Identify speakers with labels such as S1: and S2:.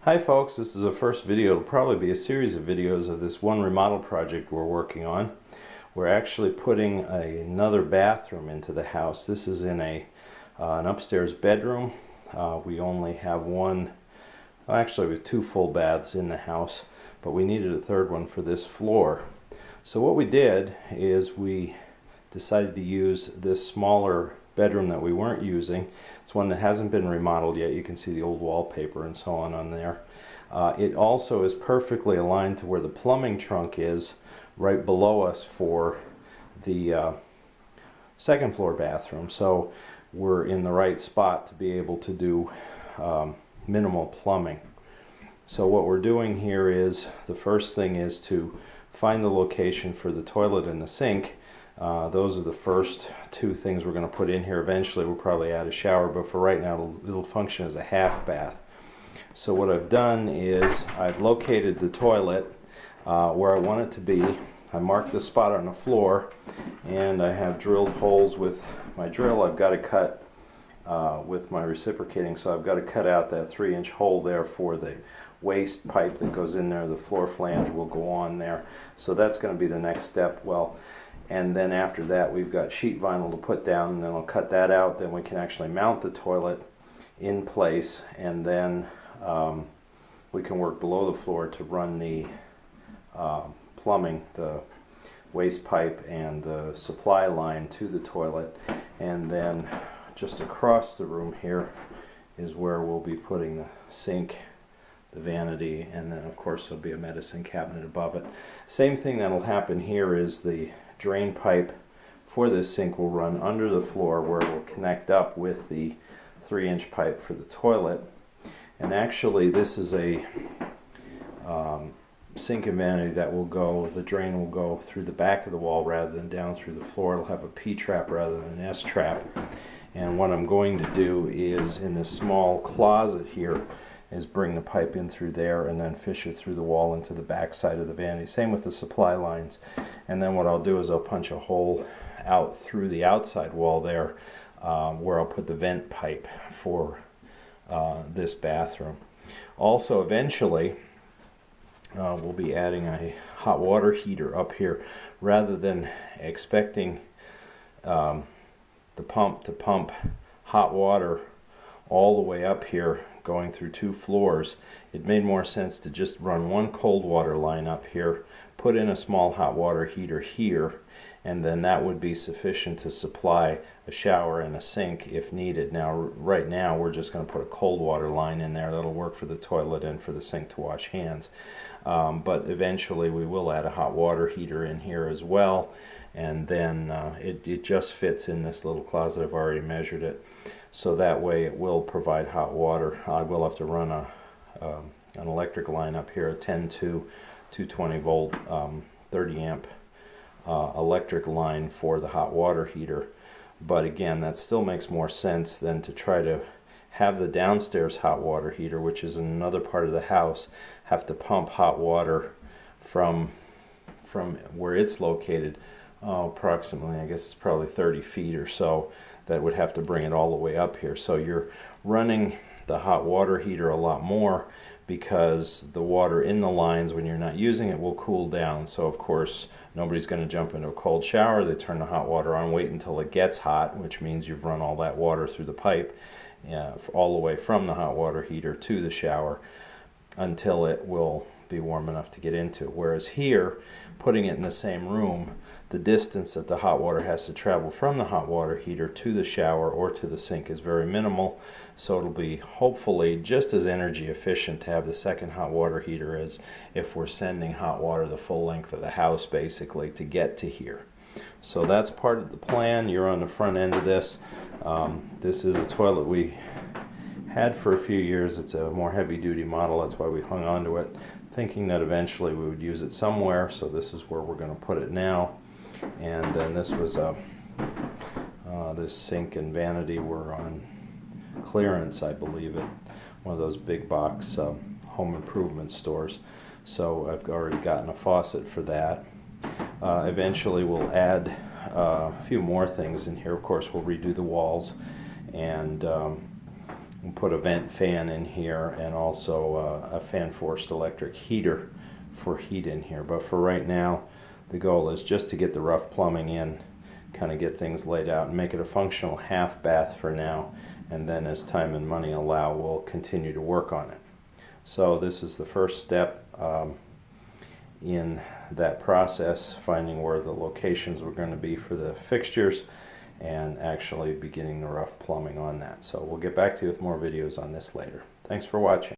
S1: Hi folks, this is the first video. It'll probably be a series of videos of this one remodel project we're working on. We're actually putting another bathroom into the house. This is in an upstairs bedroom. We only have one, well, actually we have two full baths in the house, but we needed a third one for this floor. So what we did is we decided to use this smaller bedroom that we weren't using. It's one that hasn't been remodeled yet. You can see the old wallpaper and so on there. It also is perfectly aligned to where the plumbing trunk is right below us for the second floor bathroom. So we're in the right spot to be able to do minimal plumbing. So what we're doing here is, the first thing is to find the location for the toilet and the sink. Those are the first two things we're going to put in here. Eventually we'll probably add a shower, but for right now it'll function as a half bath. So what I've done is I've located the toilet where I want it to be. I marked the spot on the floor, and I have drilled holes with my drill. I've got to cut with my reciprocating, so I've got to cut out that 3-inch hole there for the waste pipe that goes in there. The floor flange will go on there. So that's going to be the next step. And then after that we've got sheet vinyl to put down, and then I'll cut that out. Then we can actually mount the toilet in place, and then we can work below the floor to run the plumbing, the waste pipe and the supply line to the toilet. And then just across the room here is where we'll be putting the sink, the vanity, and then of course there'll be a medicine cabinet above it. Same thing that'll happen here is the drain pipe for this sink will run under the floor, where it will connect up with the 3-inch pipe for the toilet. And actually this is a sink and vanity that will go, the drain will go through the back of the wall rather than down through the floor. It'll have a P-trap rather than an S-trap. And what I'm going to do is, in this small closet here, is bring the pipe in through there and then fish it through the wall into the back side of the vanity. Same with the supply lines. And then what I'll do is I'll punch a hole out through the outside wall there where I'll put the vent pipe for this bathroom. Also, eventually we'll be adding a hot water heater up here. Rather than expecting the pump to pump hot water all the way up here going through 2 floors, it made more sense to just run one cold water line up here, put in a small hot water heater here, and then that would be sufficient to supply a shower and a sink if needed. Now, right now we're just going to put a cold water line in there that'll work for the toilet and for the sink to wash hands. But eventually we will add a hot water heater in here as well, and then it just fits in this little closet. I've already measured it, so that way it will provide hot water. I will have to run an electric line up here, a 10 to 220 volt 30 amp electric line for the hot water heater. But again, that still makes more sense than to try to have the downstairs hot water heater, which is in another part of the house, have to pump hot water from where it's located, approximately, I guess it's probably 30 feet or so, that would have to bring it all the way up here. So you're running the hot water heater a lot more, because the water in the lines when you're not using it will cool down. So of course nobody's going to jump into a cold shower. They turn the hot water on, wait until it gets hot, which means you've run all that water through the pipe all the way from the hot water heater to the shower until it will be warm enough to get into. Whereas here, putting it in the same room, the distance that the hot water has to travel from the hot water heater to the shower or to the sink is very minimal. So it'll be hopefully just as energy efficient to have the second hot water heater as if we're sending hot water the full length of the house basically to get to here. So that's part of the plan. You're on the front end of this. This is a toilet we had for a few years. It's a more heavy-duty model. That's why we hung on to it, thinking that eventually we would use it somewhere. So this is where we're going to put it now. And then this was this sink and vanity were on clearance, I believe, at one of those big box home improvement stores. So I've already gotten a faucet for that. Eventually we'll add a few more things in here. Of course, we'll redo the walls, and We'll put a vent fan in here and also a fan forced electric heater for heat in here. But for right now, the goal is just to get the rough plumbing in, kind of get things laid out and make it a functional half bath for now, and then as time and money allow, we'll continue to work on it. So this is the first step in that process, finding where the locations were going to be for the fixtures and actually beginning the rough plumbing on that. So we'll get back to you with more videos on this later. Thanks for watching.